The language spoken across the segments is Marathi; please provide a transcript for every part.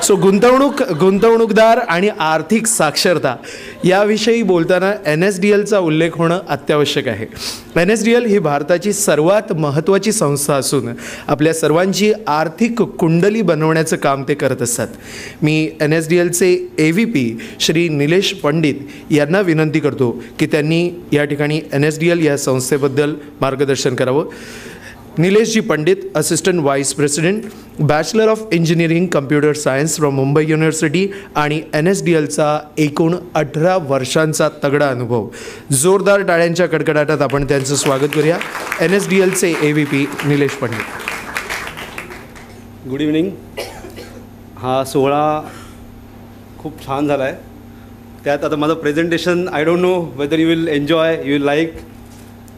सो गुंतवणूकदार आणि आर्थिक साक्षरता याविषयी बोलताना NSDLचा उल्लेख होणं अत्यावश्यक आहे. NSDL ही भारताची सर्वात महत्त्वाची संस्था असून आपल्या सर्वांची आर्थिक कुंडली बनवण्याचं काम ते करत असतात. मी NSDLचे AVP श्री निलेश पंडित यांना विनंती करतो की त्यांनी या ठिकाणी NSDL या संस्थेबद्दल मार्गदर्शन करावं. Nilesh ji Pandit, assistant vice president, bachelor of engineering computer science from Mumbai university आणि NSDLचा एकूण 18 वर्षांचा तगडा अनुभव. जोरदार टाळ्यांच्या कडकडाटात आपण त्यांचं स्वागत करूया. NSDLचे AVP Nilesh Pandit. Good evening. हा सोहळा खूप छान झाला आहे. त्यात आता माझं presentation I don't know whether you will enjoy, you will like,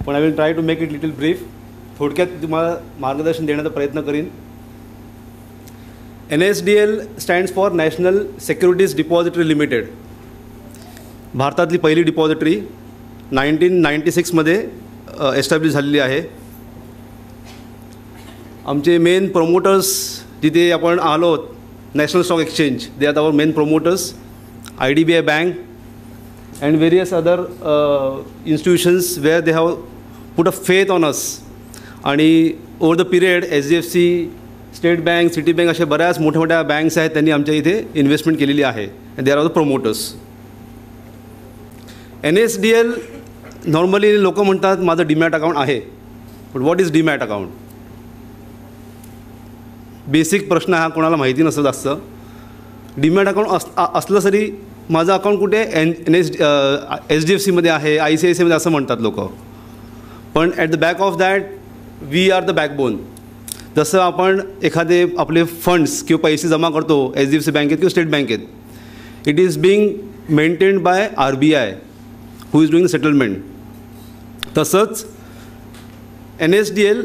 पण I will try to make it little brief. थोडक्यात तुम्हाला मार्गदर्शन देण्याचा प्रयत्न करीन. NSDL stands for national securities depository limited. भारतातली पहिली डिपॉझिटरी 1996मध्ये एस्टॅब्लिश झालेली आहे. आमचे मेन प्रोमोटर्स जिथे आपण आलो आहोत, national stock exchange, they are our main promoters, IDBI bank and various other institutions where they have put a faith on us. आणि over the period HDFC, state bank, Citibank अशा बऱ्याच मोठ्या मोठ्या बँक्स आहेत, त्यांनी आमच्या इथे इन्व्हेस्टमेंट केलेली आहे. They are all the promoters. NSDL normally लोक म्हणतात माझं डीमॅट अकाउंट आहे, but what is demat account? Basic प्रश्न हा कोणाला माहिती नसतं जास्त. डीमॅट अकाउंट असलं तरी माझं अकाउंट कुठे HDFCमध्ये आहे, ICICIमध्ये असं म्हणतात लोक. पण at the back of that we are the backbone. जसं आपण एखादे आपले फंड्स किंवा पैसे जमा करतो HDFC बँकेत किंवा स्टेट बँकेत, it is being maintained by RBI who is doing the settlement. तसंच NSDL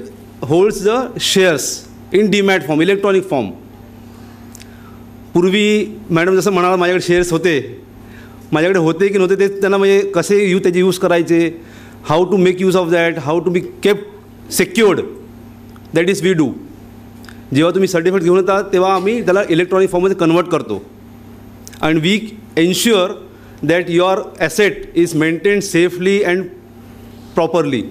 holds the shares in demat form, electronic form. पूर्वी मॅडम जसं म्हणाला माझ्याकडे शेअर्स होते, माझ्याकडे होते की नव्हते ते त्यांना म्हणजे कसे त्याचे यूज करायचे, how to make use of that, how to be kept secured, that is we do. जेव्हा तुम्ही सर्टिफिकेट घेऊन येतात तेव्हा आम्ही त्याला इलेक्ट्रॉनिक फॉर्ममध्ये कन्वर्ट करतो. And we ensure that your asset is maintained safely and properly.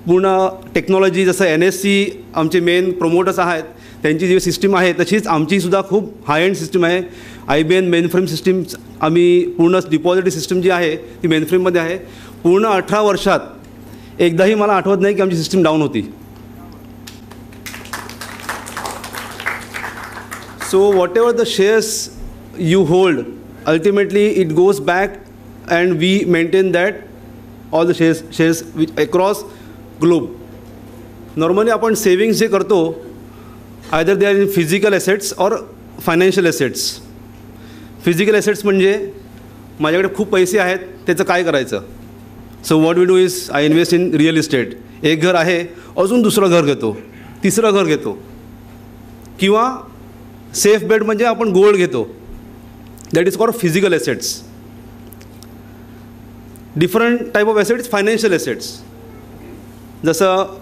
पूर्ण टेक्नॉलॉजी जसं NSE आमचे मेन प्रोमोटर्स आहेत, त्यांची जी सिस्टीम आहे तशीच आमचीसुद्धा खूप हाय एंड सिस्टीम आहे. IBM मेनफ्रेम सिस्टीम, आम्ही पूर्ण डिपॉझिटरी सिस्टीम जी आहे ती मेनफ्रेममध्ये आहे. पूर्ण 18 वर्षात एकदाही मला आठवत नाही की आमची सिस्टीम डाऊन होती. So what ever the shares you hold, ultimately it goes back and we maintain that all the shares across globe. Normally आपण सेविंग्स जे करतो, either they are in physical assets or financial assets. Physical assets म्हणजे माझ्याकडे खूप पैसे आहेत, त्याचं काय करायचं? So what we do is I invest in real estate. एक घर आहे, अजून दुसरं घर घेतो, तिसरं घर घेतो. किंवा सेफ बेट म्हणजे आपण गोल्ड घेतो, that is called physical assets. Different type of assets, financial assets. जसं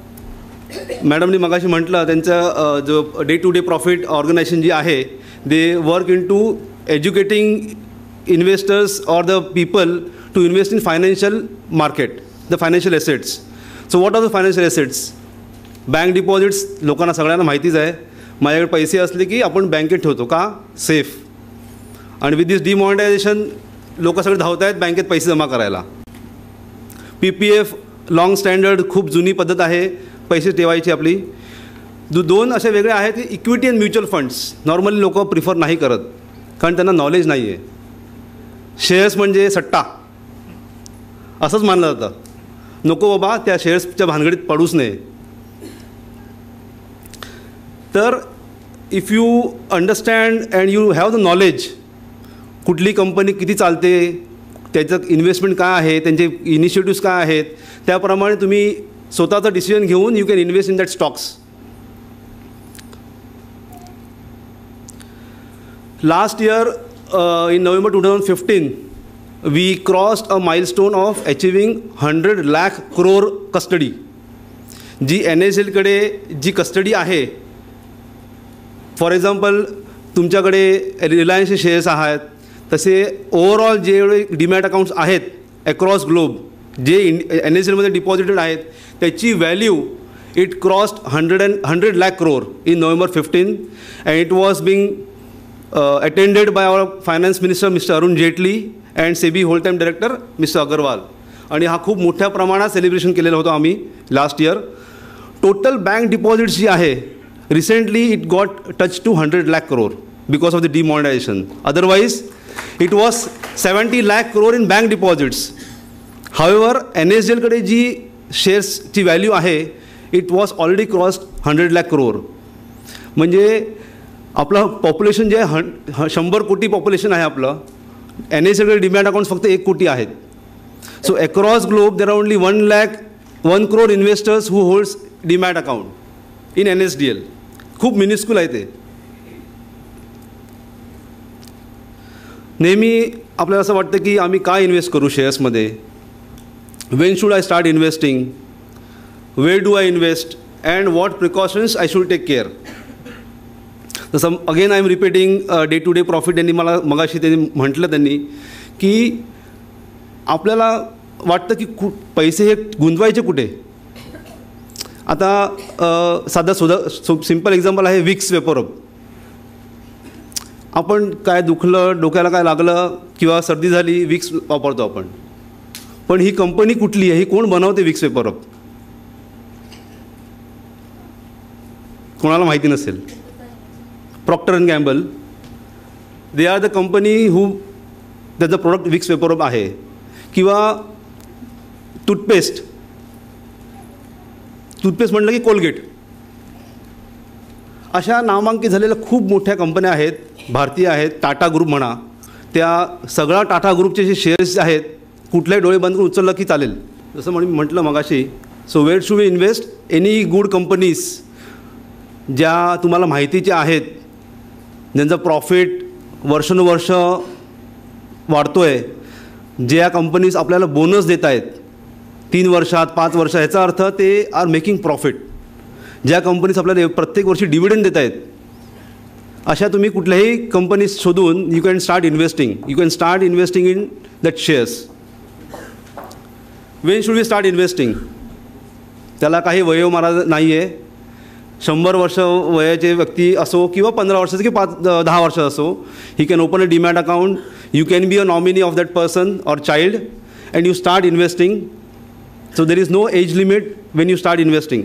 मॅडमनी मगाशी म्हटलं, त्यांचं जो day to day profit organisation जी आहे, they work into educating investors or the people to invest in financial market, the financial assets. So what are the financial assets? Bank deposits लोकांना सगळ्यांना माहितीच आहे. माझ्याकडे पैसे असले की आपण बँकेत ठेवतो का? सेफ. आणि विथ दिस डिमॉनिटायझेशन लोक सगळे धावत आहेत बँकेत पैसे जमा करायला. PPF लॉंग स्टँडर्ड, खूप जुनी पद्धत आहे पैसे ठेवायची आपली. दोन असे वेगळे आहेत की equity and mutual funds. Normally लोक प्रिफर नाही करत कारण त्यांना नॉलेज नाही आहे. शेअर्स म्हणजे सट्टा असंच मानलं जातं. नको बाबा, त्या शेअर्सच्या भानगडीत पडूच नये. तर if you understand and you have the knowledge, कुठली कंपनी किती चालते, त्याचं इन्व्हेस्टमेंट काय आहे, त्यांचे इनिशिएटिव्स काय आहेत, त्याप्रमाणे तुम्ही स्वतःचं डिसिजन घेऊन you can invest in that stocks. Last year in November 2015, we crossed a milestone of achieving 100 lakh crore custody. G NSDL कडे जी कस्टडी आहे, फॉर एक्झाम्पल तुमच्याकडे रिलायन्सचे शेअर्स आहेत, तसे ओव्हरऑल जे डीमॅट अकाउंट्स आहेत अक्रॉस ग्लोब जे NSDLमध्ये डिपॉझिटेड आहेत त्याची value it crossed 100 lakh crore in November 15 and it was being attended by our finance minister Mr. Arun Jaitley and SEBI whole-time director Mr. Agarwal. आणि हा खूप मोठ्या प्रमाणात सेलिब्रेशन केलेलं होतं आम्ही last year. Total bank deposits जी आहे recently it got touch to 100 lakh crore because of the demonetisation. Otherwise it was 70 lakh crore in bank deposits. However NSDLकडे जी शेअर्सची व्हॅल्यू आहे it was already crossed 100 lakh crore. म्हणजे आपलं पॉप्युलेशन जे 100 कोटी पॉप्युलेशन आहे आपलं, NSDLकडे डीमॅट अकाउंट्स फक्त 1 कोटी आहेत. So across globe there are only 1 crore investors who holds demat account in NSDL. खूप मिनिस्क्युल आहे ते. नेहमी आपल्याला असं वाटतं की आम्ही काय इन्व्हेस्ट करू शेअर्समध्ये, when should I start investing, where do I invest and what precautions I should take care. तसं again I am repeating day to day profit. यांनी मला मगाशी त्यांनी म्हटलं त्यांनी की आपल्याला वाटतं की पैसे हे गुंतवायचे कुठे. आता साधा सिम्पल एक्झाम्पल आहे विक्स वेपरअप. आपण काय दुखलं, डोक्याला काय लागलं किंवा सर्दी झाली, विक्स वापरतो आपण. पण ही कंपनी कुठली आहे, ही कोण बनवते विक्स वेपरअप, कोणाला माहिती नसेल. Procter and Gamble they are the company who त्याचं प्रोडक्ट विक्स वेपरअप आहे. किंवा टूथपेस्ट म्हटलं की कोलगेट. अशा नामांकित झालेल्या खूप मोठ्या कंपन्या आहेत, भारतीय आहेत. टाटा ग्रुप म्हणा, त्या सगळ्या टाटा ग्रुपचे जे शेअर्स आहेत कुठल्याही डोळे बंद करून उचललं की चालेल. जसं म्हटलं मगाशी. So where should we invest, any good companies ज्या तुम्हाला माहितीच्या आहेत, ज्यांचं प्रॉफिट वर्षानुवर्ष वाढतो आहे, ज्या कंपनीज आपल्याला बोनस देत आहेत 3 वर्षात 5 वर्षात, ह्याचा अर्थ ते आर मेकिंग प्रॉफिट. ज्या कंपनीज आपल्याला प्रत्येक वर्षी डिव्हिडंड देत आहेत, अशा तुम्ही कुठल्याही कंपनीज शोधून you can start investing in that shares. When should we start investing, त्याला काही वयोमर्यादा नाही आहे. 100 वर्ष वयाचे व्यक्ती असो किंवा 15 वर्षाचे किंवा 10 वर्षाचा असो, he can open a demat account. You can be a nominee of that person or child and you start investing. So there is no age limit when you start investing.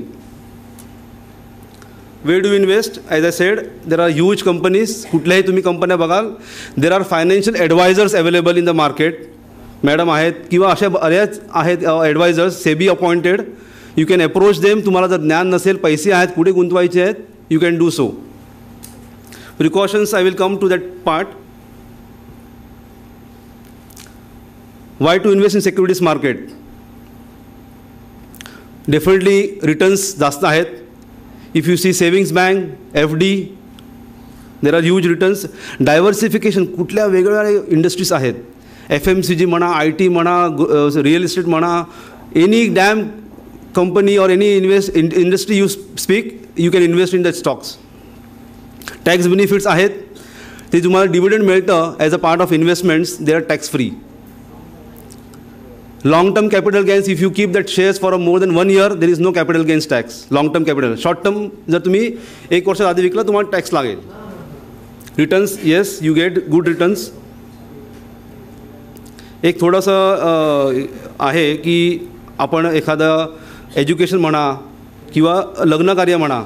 Where do you invest? As I said, there are huge companies. कुठल्याही तुम्ही कंपन्या बघाल, there are financial advisors available in the market. Madam आहेत किंवा अशा बऱ्याच आहेत advisors SEBI appointed. You can approach them. तुम्हाला जर ज्ञान नसेल, पैसे आहेत, कुठे गुंतवायचे आहेत, you can do so. Precautions I will come to that part. Why to invest in securities market? Definitely returns जास्त आहेत. If you see savings bank, FD, there are huge returns. Diversification, कुठल्या वेगवेगळ्या इंडस्ट्रीज आहेत. FMCG म्हणा, IT म्हणा, रिअल इस्टेट म्हणा, एनी डॅम कंपनी और any industry you speak, you can invest in that stocks. Tax benefits आहेत, ते तुम्हाला डिव्हिडंड मिळतं as a part of investments, they are tax free. Long term capital gains, if you keep that shares for more than 1 year, there is no capital gains tax. Long term capital. Short term, जर तुम्ही 1 वर्ष आधी विकला तुम्हाला टॅक्स लागेल. Returns, yes you get good returns. एक थोडंसं आहे की आपण एखादं एज्युकेशन म्हणा किंवा लग्नकार्य म्हणा,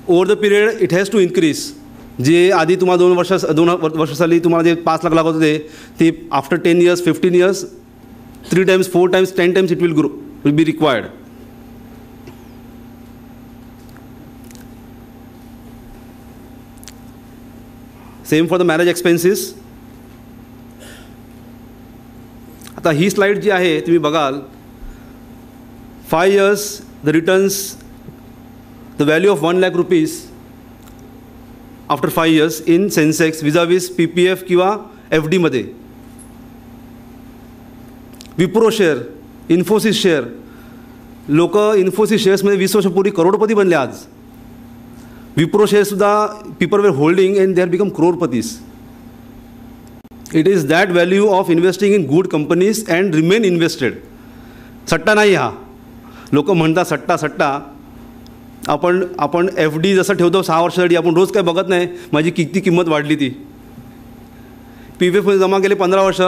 over the period it has to increase. जे आधी तुम्हाला 2 वर्षासाली तुम्हाला जे 5 लाख लागत होते, ते after 10 years 15 years 3 times 4 times 10 times it will be required. Same for the marriage expenses. आता ही स्लाइड जी आहे तुम्ही बघाल, 5 years the returns, the value of 1 lakh rupees after 5 years in Sensex vis-a-vis PPF किंवा FD मध्ये. विप्रो शेअर, इन्फोसिस शेअर, लोक इन्फोसिस शेअर्समध्ये 20 वर्षापूर्वी करोडपती बनले आज. विप्रो शेअरसुद्धा people were holding and they are become crorepati's. It is that value of investing in good companies and remain invested. सट्टा नाही हा. लोक म्हणतात सट्टा सट्टा. आपण FD जसं ठेवतो 6 वर्षासाठी, आपण रोज काय बघत नाही माझी किती किंमत वाढली ती. PPF मध्ये जमा केले 15 वर्ष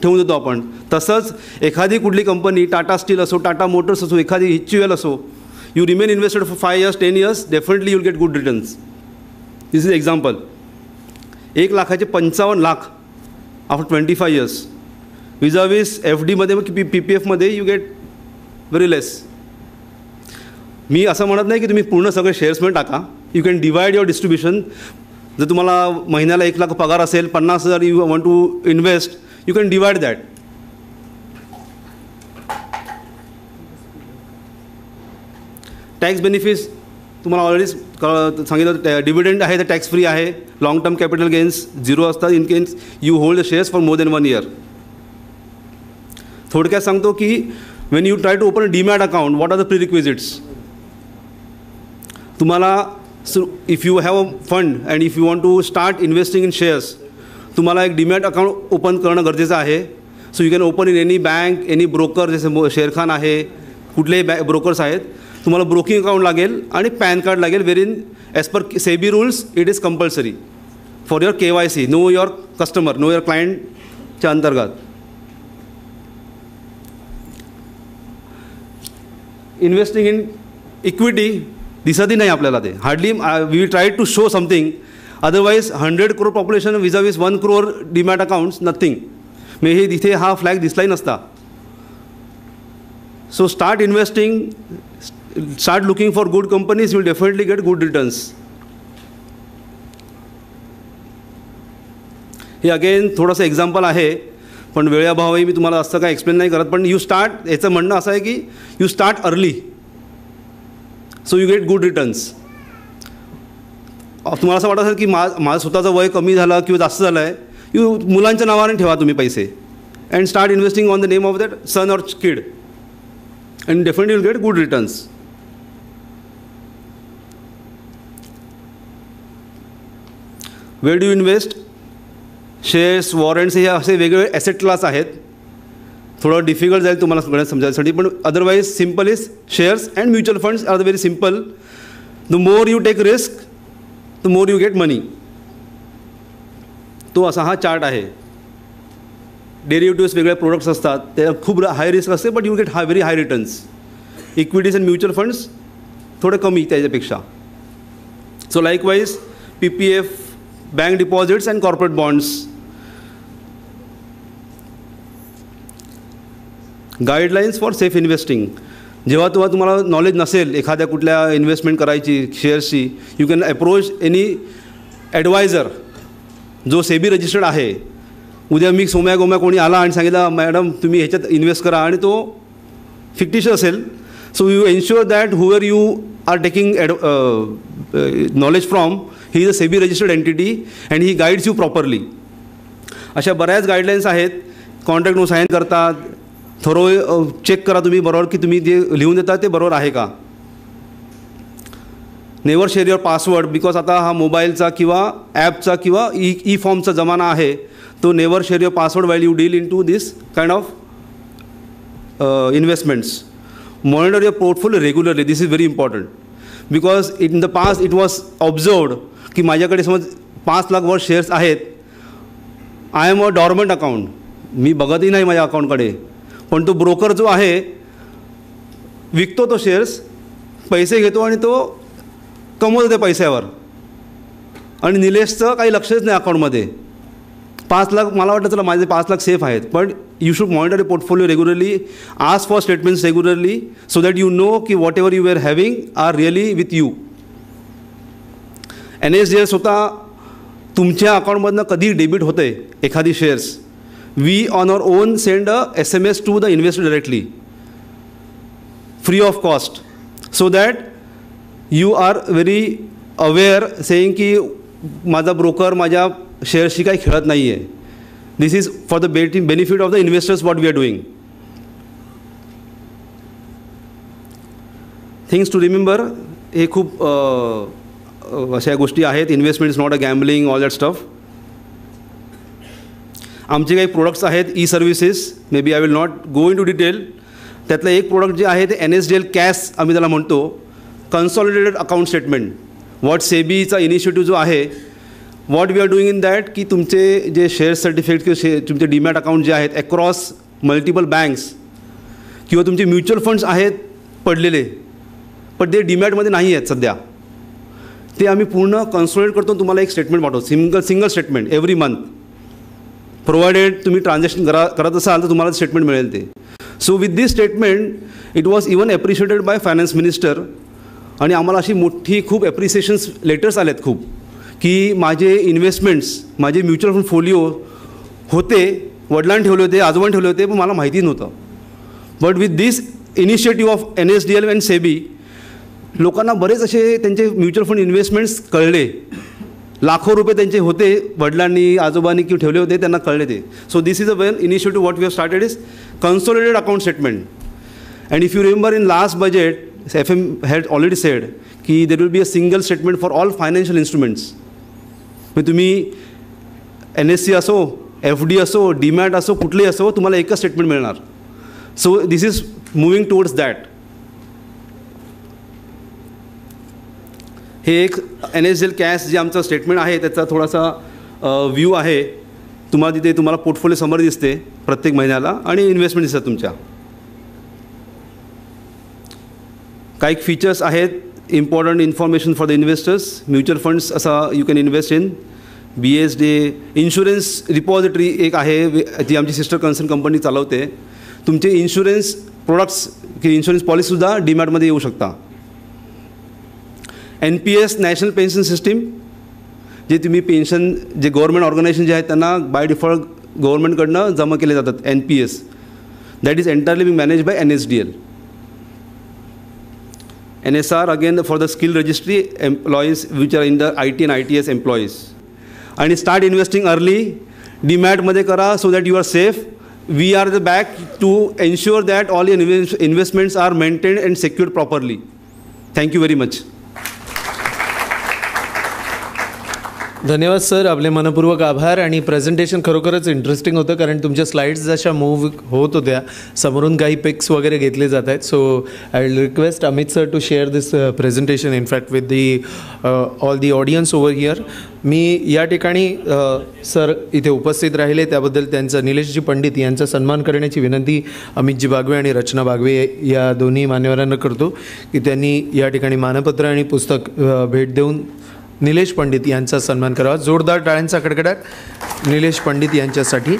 ठेवून देतो आपण. तसंच एखादी कुठली कंपनी, टाटा स्टील असो, टाटा मोटर्स असो, एखादी HUL असो, you remain invested for 5 years 10 years, definitely you will get good returns. This is example. 1 लाखाचे 55 लाख आफ्टर 25 years. विजावीस FDमध्ये PPFमध्ये यू गेट व्हेरी लेस. मी असं म्हणत नाही की तुम्ही पूर्ण सगळे शेअर्समध्ये टाका. You can divide your distribution. जर तुम्हाला महिन्याला 1 लाख पगार असेल, 50,000 you want to invest, you can divide that. Tax benefits तुम्हाला ऑलरेडी सांगितलं. डिव्हिडंड आहे तर टॅक्स फ्री आहे. लॉंग टर्म कॅपिटल गेन्स 0 असतात in case you hold the shares for more than 1 year. थोडक्यात सांगतो की when you try to open a demat account, what are the prerequisites. तुम्हाला if you have a fund and if you want to start investing in shares, तुम्हाला एक डीमॅट अकाउंट ओपन करणं गरजेचं आहे. So you can open in any bank, any broker, जसे शेरखान आहे, कुठलेही ब्रोकर्स आहेत. तुम्हाला ब्रोकिंग अकाउंट लागेल आणि पॅन कार्ड लागेल. Where in as per SEBI rules it is compulsory for your KYC, know your customer, know your क्लायंटच्या अंतर्गत. इन्व्हेस्टिंग इन इक्विटी दिसतही नाही आपल्याला. ते hardly we try to show something. Otherwise 100 crore population vis-a-vis 1 crore demat accounts, nothing. मे हे तिथे हा फ्लॅग दिसलाही नसता. So start investing, start looking for good companies, you will definitely get good returns. हे अगेन थोडंसं एक्झाम्पल आहे, पण वेळेअभावी मी तुम्हाला असं काय एक्सप्लेन नाही करत. पण यू स्टार्ट, याचं म्हणणं असं आहे की you start early, so you get good returns. तुम्हाला असं वाटत असेल की माझं स्वतःचं वय कमी झालं किंवा जास्त झालं आहे, यू मुलांच्या नावाने ठेवा तुम्ही पैसे and start investing on the name of that son or kid and definitely you will get good returns. Where do you invest? Shares, warrants हे असे वेगवेगळे ॲसेट क्लास आहेत. थोडं डिफिकल्ट जाईल तुम्हाला सगळ्यांना समजायसाठी, पण otherwise simple is shares and mutual funds are the very simple. The more you take risk, the more you get money. तो असा हा चार्ट आहे. डेरिव्हेटिव्स वेगळे प्रोडक्ट्स असतात, ते खूप हाय रिस्क असते, but you get very high returns. Equities and mutual funds थोडे कमी त्याच्यापेक्षा. सो likewise PPF, bank deposits and corporate bonds. Guidelines for safe investing. जेव्हा तुम्हाला नॉलेज नसेल एखाद्या कुठल्या इन्व्हेस्टमेंट करायची शेअर्सची, you can approach any advisor जो सेबी रजिस्टर्ड आहे. उद्या मी सोम्या गोम्या कोणी आला आणि सांगितलं मॅडम तुम्ही ह्याच्यात इन्व्हेस्ट करा आणि तो फिक्टिशियस असेल, so you ensure that whoever you are taking knowledge from, he is a SEBI registered entity and he guides you properly. अशा बऱ्याच गाईडलाईन्स आहेत. कॉन्ट्रॅक्ट नो साईन करतात, थोरो चेक करा तुम्ही बरोबर की तुम्ही जे लिहून देतात ते बरोबर आहे का. Never share your password, because आता हा मोबाईलचा किंवा ॲपचा किंवा ई फॉर्मचा जमाना आहे. तो never share your password while you deal in to this kind of investments. Monitor your portfolio regularly, this is very important. Because in the past it was observed की माझ्याकडे समज 5 लाख वर शेअर्स आहेत, I am a dormant account, मी बघतही नाही माझ्या अकाउंटकडे, पण तो ब्रोकर जो आहे विकतो तो शेअर्स, पैसे घेतो आणि तो कमवतो त्या पैशावर, आणि निलेशचं काही लक्षच नाही अकाउंटमध्ये. 5 लाख मला वाटतं चला माझे 5 लाख सेफ आहेत, पण you should monitor your portfolio regularly, ask for statements regularly, so that you know की whatever you are having are really with you. NSDL स्वतः तुमच्या अकाउंटमधनं कधी डेबिट होते एखादी shares, we on our own send a SMS to the investor directly free of cost, so that you are very aware saying की माझा ब्रोकर माझ्या शेअर्सशी काही खेळत नाही आहे. This is for the benefit of the investors what we are doing. Things to remember, हे खूप अशा गोष्टी आहेत. Investment is not a gambling, all that stuff. आमचे काही प्रोडक्ट्स आहेत e services, may be I will not go into detail. त्यातलं एक प्रोडक्ट जे आहे ते NSDL कॅश आम्ही त्याला म्हणतो, कन्सॉलिडेटेड अकाउंट स्टेटमेंट. वॉट सेबीचा इनिशिएटिव्ह जो आहे, what we are doing in that, की तुमचे जे शेअर सर्टिफिकेट किंवा तुमचे डीमॅट अकाउंट जे आहेत अक्रॉस मल्टिपल बँक्स किंवा तुमचे म्युच्युअल फंड्स आहेत पडलेले, पण ते डीमॅटमध्ये नाही आहेत सध्या, ते आम्ही पूर्ण कन्सॉलिडेट करतो. तुम्हाला एक स्टेटमेंट पाठवतो, single statement every month, provided तुम्ही ट्रान्झॅक्शन करत असाल तर तुम्हाला स्टेटमेंट मिळेल ते. So with this statement it was even appreciated by finance minister. आणि आम्हाला अशी मोठी खूप ॲप्रिसिएशन्स लेटर्स आलेत खूप, की माझे इन्व्हेस्टमेंट्स, माझे म्युच्युअल फंड फोलिओ होते, वडिलांनी ठेवले होते, आजोबांनी ठेवले होते, पण मला माहिती नव्हतं. But with this initiative of NSDL and SEBI लोकांना बरेच असे त्यांचे म्युच्युअल फंड इन्व्हेस्टमेंट्स कळले. लाखो रुपये त्यांचे होते, वडिलांनी आजोबांनी किंवा ठेवले होते, त्यांना कळले ते. So this is a well initiative what we have started is consolidated account statement. And if you remember in last budget FM had already said की there will be a single statement for all financial instruments. म्हणजे तुम्ही NSE असो, FD असो, डीमॅट असो, कुठलेही असो, तुम्हाला एकच स्टेटमेंट मिळणार. So this is moving towards that. हे एक NSDL कॅश जे आमचं स्टेटमेंट आहे त्याचा थोडासा व्ह्यू आहे. तुम्हाला तिथे तुम्हाला पोर्टफोलिओ समरी दिसते प्रत्येक महिन्याला आणि इन्व्हेस्टमेंट दिसतात तुमच्या. काही फीचर्स आहेत, important information for the investors. Mutual funds असा you can invest in. BSD insurance repository एक आहे, जी आमची सिस्टर कन्सर्न कंपनी चालवते. तुमचे इन्शुरन्स प्रोडक्ट्स की इन्शुरन्स पॉलिसीसुद्धा डीमॅटमध्ये येऊ शकता. NPS नॅशनल पेन्शन सिस्टीम, जे तुम्ही पेन्शन जे गव्हर्नमेंट ऑर्गनायझेशन जे आहेत त्यांना बाय डिफॉल्ट गव्हर्नमेंटकडनं जमा केले जातात, NPS, that is entirely being manage by NSDL. NSR again for the skill registry employees which are in the IT and ITS employees. आणि स्टार्ट इन्व्हेस्टिंग अर्ली. डीमॅटमध्ये करा so that you are safe. We are the back to ensure that all investments are maintained and secured properly. Thank you very much. धन्यवाद सर, आपले मनपूर्वक आभार. आणि प्रेझेंटेशन खरोखरच इंटरेस्टिंग होतं, कारण तुमच्या स्लाइड्स जशा मूव्ह होत होत्या, समोरून काही पिक्स वगैरे घेतले जात आहेत. So I will request Amit sir to share this presentation in fact with the all the audience over here. मी या ठिकाणी सर इथे उपस्थित राहिले त्याबद्दल त्यांचा, निलेशजी पंडित यांचा सन्मान करण्याची विनंती अमितजी बागवे आणि रचना बागवे या दोन्ही मान्यवरांना करतो, की त्यांनी या ठिकाणी मानपत्र आणि पुस्तक भेट देऊन निलेश पंडित यांचा सन्मान करावा. जोरदार टाळ्यांचा कडकडाट निलेश पंडित यांच्यासाठी.